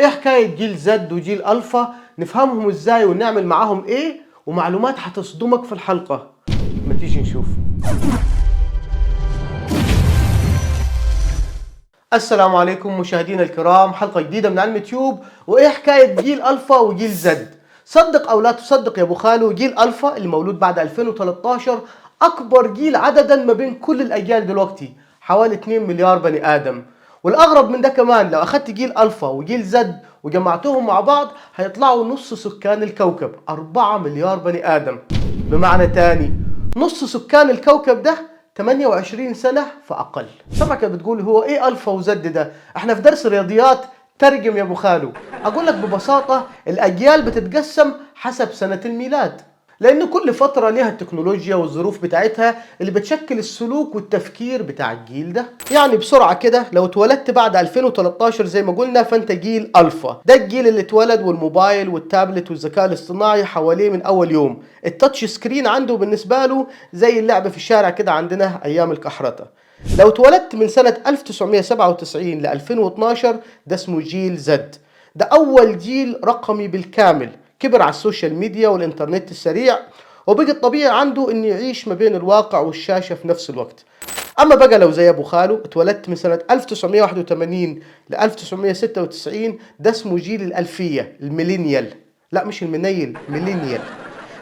ايه حكاية جيل زد وجيل الفا؟ نفهمهم ازاي ونعمل معاهم ايه؟ ومعلومات هتصدمك في الحلقة. ما تيجي نشوف. السلام عليكم مشاهدينا الكرام، حلقة جديدة من علم تيوب. وايه حكاية جيل الفا وجيل زد؟ صدق او لا تصدق يا ابو خالو، جيل الفا اللي مولود بعد 2013 اكبر جيل عددا ما بين كل الاجيال دلوقتي، حوالي 2 مليار بني ادم. والاغرب من ده كمان، لو اخدت جيل الفا وجيل زد وجمعتهم مع بعض هيطلعوا نص سكان الكوكب، 4 مليار بني ادم. بمعنى تاني، نص سكان الكوكب ده 28 سنة فأقل. سمعك بتقول هو إيه ألفا وزد ده؟ إحنا في درس رياضيات، ترجم يا أبو خالو. أقول لك ببساطة، الأجيال بتتقسم حسب سنة الميلاد، لأن كل فترة لها التكنولوجيا والظروف بتاعتها اللي بتشكل السلوك والتفكير بتاع الجيل ده. يعني بسرعة كده، لو اتولدت بعد 2013 زي ما قلنا فأنت جيل ألفا. ده الجيل اللي اتولد والموبايل والتابلت والذكاء الاصطناعي حواليه من أول يوم. التاتش سكرين عنده بالنسبة له زي اللعبة في الشارع كده عندنا أيام الكحرطة. لو اتولدت من سنة 1997 ل 2012 ده اسمه جيل زد. ده أول جيل رقمي بالكامل، كبر على السوشيال ميديا والإنترنت السريع، وبقى الطبيعي عنده إنه يعيش ما بين الواقع والشاشة في نفس الوقت. أما بقى لو زي أبو خالو اتولدت من سنة 1981 ل 1996 ده اسمه جيل الألفية، الميلينيال. لا مش المنيل، ميلينيال.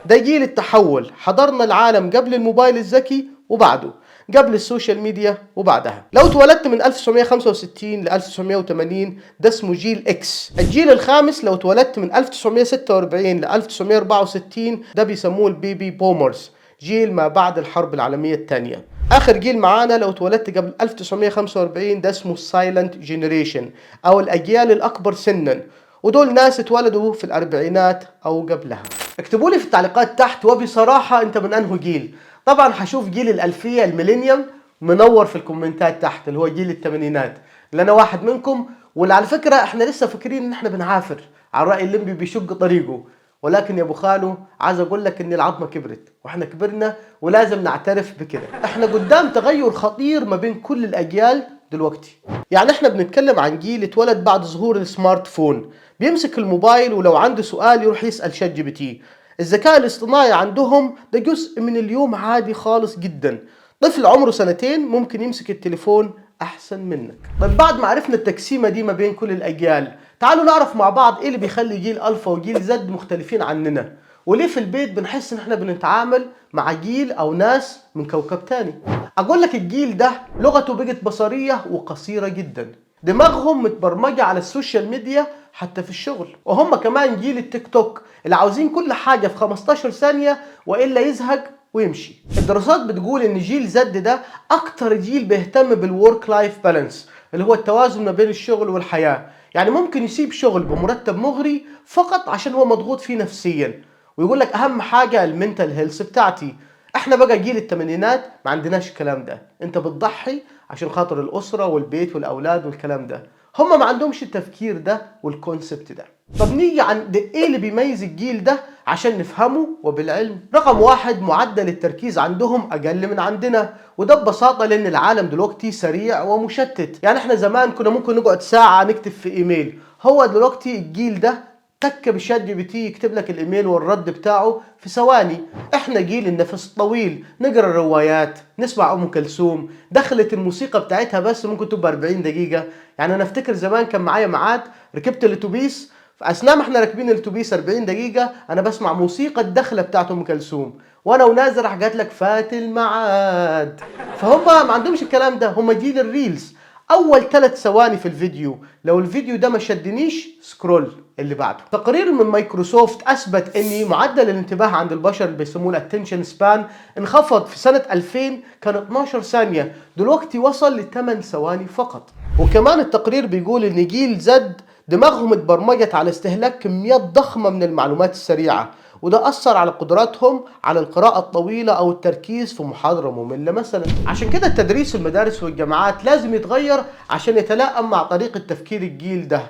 ده جيل التحول، حضرنا العالم قبل الموبايل الذكي وبعده، قبل السوشيال ميديا وبعدها. لو اتولدت من 1965 ل 1980 ده اسمه جيل اكس. الجيل الخامس لو اتولدت من 1946 ل 1964 ده بيسموه البيبي بومرز، جيل ما بعد الحرب العالمية الثانية. آخر جيل معانا لو اتولدت قبل 1945 ده اسمه السايلنت جينيريشن أو الأجيال الأكبر سنا، ودول ناس اتولدوا في الأربعينات أو قبلها. اكتبوا لي في التعليقات تحت وبصراحة انت من انه جيل. طبعا هشوف جيل الألفية الميلينيوم منور في الكومنتات تحت، اللي هو جيل الثمانينات، اللي انا واحد منكم. واللي على فكرة احنا لسه فاكرين ان احنا بنعافر على الرأي الليمبي بيشق طريقه، ولكن يا ابو خالو عايز اقول لك ان العظمة كبرت واحنا كبرنا ولازم نعترف بكده. احنا قدام تغير خطير ما بين كل الاجيال دلوقتي. يعني احنا بنتكلم عن جيل اتولد بعد ظهور السمارت فون، بيمسك الموبايل ولو عنده سؤال يروح يسأل شات جي بي تي. الذكاء الاصطناعي عندهم ده جزء من اليوم عادي خالص جدا. طفل عمره سنتين ممكن يمسك التليفون احسن منك. طيب بعد ما عرفنا التقسيمة دي ما بين كل الاجيال، تعالوا نعرف مع بعض ايه اللي بيخلي جيل الفا وجيل زد مختلفين عننا، وليه في البيت بنحس ان احنا بنتعامل مع جيل او ناس من كوكب تاني. اقول لك الجيل ده لغته بقت بصرية وقصيرة جدا، دماغهم متبرمجة على السوشيال ميديا حتى في الشغل، وهم كمان جيل التيك توك اللي عاوزين كل حاجة في 15 ثانية وإلا يزهق ويمشي. الدراسات بتقول إن جيل زد ده أكتر جيل بيهتم بالورك لايف بالانس، اللي هو التوازن ما بين الشغل والحياة. يعني ممكن يسيب شغل بمرتب مغري فقط عشان هو مضغوط فيه نفسيا، ويقول لك أهم حاجة المنتال هيلث بتاعتي. احنا بقى جيل الثمانينات ما عندناش الكلام ده، انت بتضحي عشان خاطر الأسرة والبيت والأولاد والكلام ده. هم ما عندهمش التفكير ده والكونسبت ده. طب نيجي عند ايه اللي بيميز الجيل ده عشان نفهمه وبالعلم. رقم واحد، معدل التركيز عندهم أقل من عندنا، وده ببساطة لأن العالم دلوقتي سريع ومشتت. يعني احنا زمان كنا ممكن نقعد ساعة نكتب في إيميل، هو دلوقتي الجيل ده تك بشات جي بي تي يكتب لك الايميل والرد بتاعه في ثواني. احنا جيل النفس الطويل، نقرا روايات، نسمع ام كلثوم، دخلت الموسيقى بتاعتها بس ممكن تبقى 40 دقيقه. يعني انا افتكر زمان كان معايا ميعاد، ركبت الاتوبيس، فاثناء ما احنا راكبين الاتوبيس 40 دقيقه انا بسمع موسيقى الدخله بتاعت ام كلثوم، وانا ونازل راح جات لك فات الميعاد. فهم ما عندهمش الكلام ده، هم جيل الريلز. اول 3 ثواني في الفيديو، لو الفيديو ده ما شدنيش سكرول اللي بعده. تقرير من مايكروسوفت اثبت ان معدل الانتباه عند البشر اللي بيسموه الاتنشن سبان انخفض في سنة 2000، كان 12 ثانية، دلوقتي وصل ل 8 ثواني فقط. وكمان التقرير بيقول ان جيل زد دماغهم اتبرمجت على استهلاك كميات ضخمة من المعلومات السريعة، وده أثر على قدراتهم على القراءة الطويلة أو التركيز في محاضرة مملة مثلا. عشان كده التدريس في المدارس والجامعات لازم يتغير عشان يتلائم مع طريقة تفكير الجيل ده.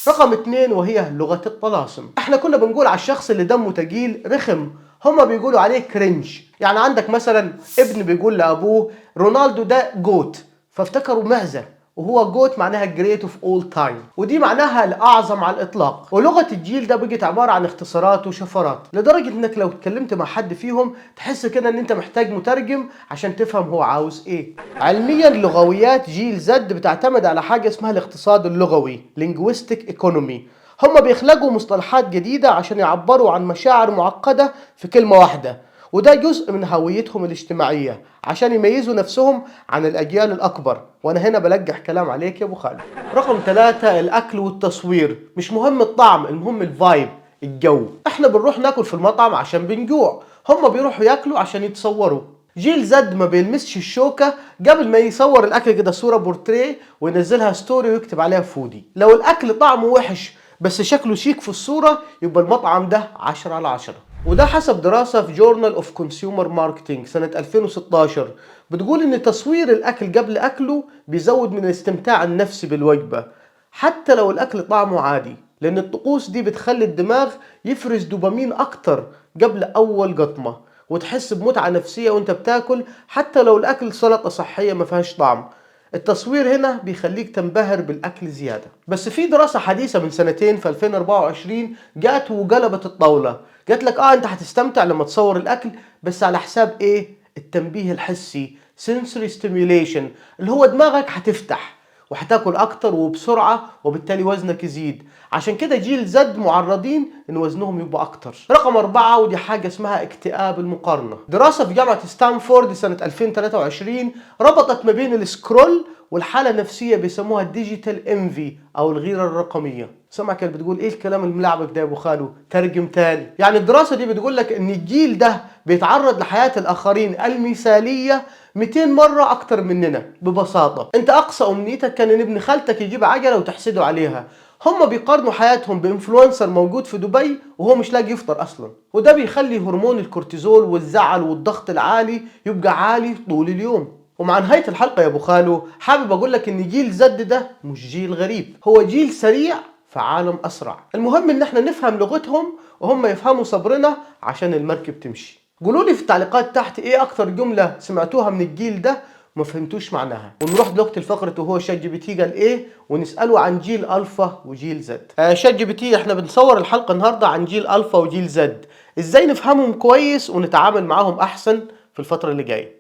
رقم 2 وهي لغة الطلاسم. احنا كنا بنقول على الشخص اللي دمه تقيل رخم، هما بيقولوا عليه كرنج. يعني عندك مثلا ابن بيقول لأبوه رونالدو ده جوت، فافتكروا معزة، وهو جوت معناها جريت اوف اول تايم، ودي معناها الاعظم على الاطلاق. ولغه الجيل ده بقت عباره عن اختصارات وشفرات، لدرجه انك لو اتكلمت مع حد فيهم تحس كده ان انت محتاج مترجم عشان تفهم هو عاوز ايه. علميا لغويات جيل زد بتعتمد على حاجه اسمها الاقتصاد اللغوي linguistic economy. هم بيخلقوا مصطلحات جديده عشان يعبروا عن مشاعر معقده في كلمه واحده، وده جزء من هويتهم الاجتماعية عشان يميزوا نفسهم عن الأجيال الأكبر. وأنا هنا بلقح كلام عليك يا أبو خالد. رقم 3 الأكل والتصوير. مش مهم الطعم، المهم الفايب، الجو. احنا بنروح ناكل في المطعم عشان بنجوع، هم بيروحوا ياكلوا عشان يتصوروا. جيل زد ما بيلمسش الشوكة قبل ما يصور الأكل كده صورة بورتريه وينزلها ستوري ويكتب عليها فودي. لو الأكل طعمه وحش بس شكله شيك في الصورة يبقى المطعم ده 10 على 10. وده حسب دراسة في جورنال اوف كونسيومر ماركتينج سنة 2016 بتقول ان تصوير الاكل قبل اكله بيزود من الاستمتاع النفسي بالوجبة حتى لو الاكل طعمه عادي، لان الطقوس دي بتخلي الدماغ يفرز دوبامين اكتر قبل اول قطمة، وتحس بمتعة نفسية وانت بتاكل حتى لو الاكل سلطة صحية ما فيهاش طعم. التصوير هنا بيخليك تنبهر بالاكل زيادة. بس في دراسة حديثة من سنتين في 2024 جات وقلبت الطاولة، قالت لك انت هتستمتع لما تصور الاكل بس على حساب ايه؟ التنبيه الحسي sensory stimulation، اللي هو دماغك هتفتح وهتاكل اكتر وبسرعة وبالتالي وزنك يزيد. عشان كده جيل زد معرضين ان وزنهم يبقى اكتر. رقم 4 ودي حاجة اسمها اكتئاب المقارنة. دراسة في جامعة ستانفورد سنة 2023 ربطت ما بين السكرول والحالة النفسية بيسموها الديجيتال انفي او الغيرة الرقمية. سمعك اللي بتقول ايه الكلام الملعبك ده يا ابو خالو؟ ترجم تاني. يعني الدراسة دي بتقول لك ان الجيل ده بيتعرض لحياة الاخرين المثالية 200 مرة اكتر مننا. ببساطة انت اقصى امنيتك كان ان ابن خالتك يجيب عجلة وتحسده عليها، هم بيقارنوا حياتهم بانفلونسر موجود في دبي وهو مش لاقي يفطر اصلا، وده بيخلي هرمون الكورتيزول والزعل والضغط العالي يبقى عالي طول اليوم. ومع نهاية الحلقة يا ابو خالو حابب اقول لك ان جيل زد ده مش جيل غريب، هو جيل سريع في عالم اسرع. المهم ان احنا نفهم لغتهم وهم يفهموا صبرنا عشان المركب تمشي. قولوا لي في التعليقات تحت ايه اكتر جملة سمعتوها من الجيل ده وما فهمتوش معناها، ونروح دلوقتي الفقرة وهو شات جي بي تي قال ايه ونسأله عن جيل الفا وجيل زد. شات جي بي تي احنا بنصور الحلقة النهاردة عن جيل الفا وجيل زد، ازاي نفهمهم كويس ونتعامل معاهم احسن في الفترة اللي جاية.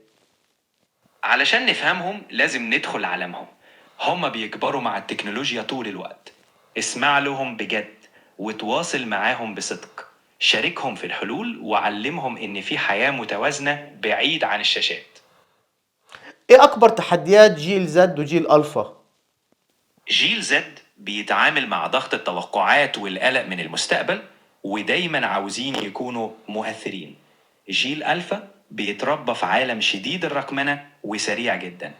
علشان نفهمهم لازم ندخل عالمهم. هم بيكبروا مع التكنولوجيا طول الوقت. اسمع لهم بجد وتواصل معاهم بصدق، شاركهم في الحلول وعلمهم ان في حياة متوازنة بعيد عن الشاشات. ايه اكبر تحديات جيل زد وجيل الفا؟ جيل زد بيتعامل مع ضغط التوقعات والقلق من المستقبل ودايما عاوزين يكونوا مؤثرين. جيل ألفا بيتربى في عالم شديد الرقمنة وسريع جدا.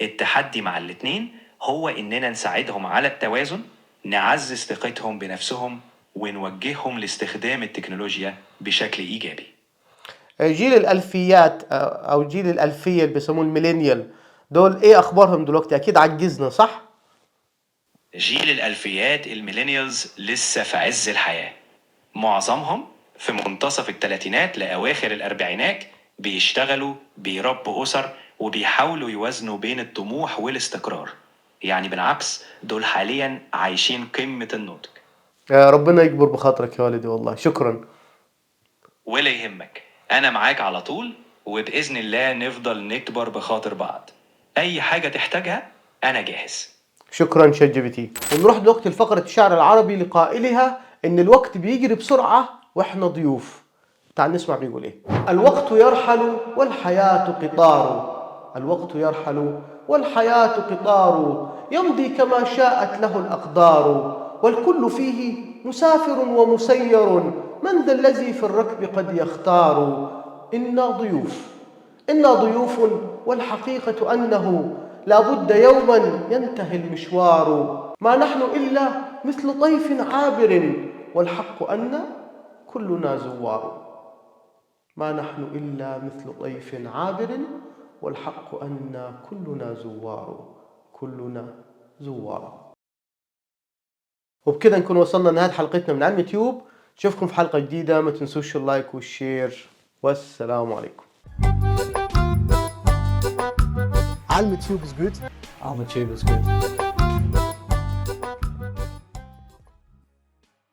التحدي مع الاتنين هو إننا نساعدهم على التوازن، نعزز ثقتهم بنفسهم ونوجههم لاستخدام التكنولوجيا بشكل إيجابي. جيل الالفيات او جيل الالفيه اللي بيسموه الميلينيال دول ايه اخبارهم دلوقتي؟ اكيد عجزنا صح؟ جيل الألفيات الميلينيالز لسه في عز الحياة. معظمهم في منتصف الثلاثينات لأواخر الأربعينات، بيشتغلوا بيربوا أسر وبيحاولوا يوازنوا بين الطموح والاستقرار. يعني بالعكس دول حاليا عايشين قمة النضج. يا ربنا يكبر بخاطرك يا والدي، والله شكرا. ولا يهمك، أنا معاك على طول، وبإذن الله نفضل نكبر بخاطر بعض. أي حاجة تحتاجها أنا جاهز. شكرا شات جي بي تي. ونروح دلوقتي لفقرة الشعر العربي لقائلها ان الوقت بيجري بسرعة واحنا ضيوف. تعال نسمع بيقول ايه. الوقت يرحل والحياة قطار، الوقت يرحل والحياة قطار، يمضي كما شاءت له الأقدار، والكل فيه مسافر ومسير، من ذا الذي في الركب قد يختار. إنا ضيوف، إنا ضيوف، والحقيقة أنه لا بد يوما ينتهي المشوار، ما نحن إلا مثل طيف عابر، والحق أن كلنا زوار. ما نحن إلا مثل طيف عابر، والحق أن كلنا زوار، كلنا زوار. وبكده نكون وصلنا لنهاية حلقتنا من علم يوتيوب. نشوفكم في حلقة جديدة، ما تنسوش اللايك والشير، والسلام عليكم. Alma Tube is good. Alma Tube is good.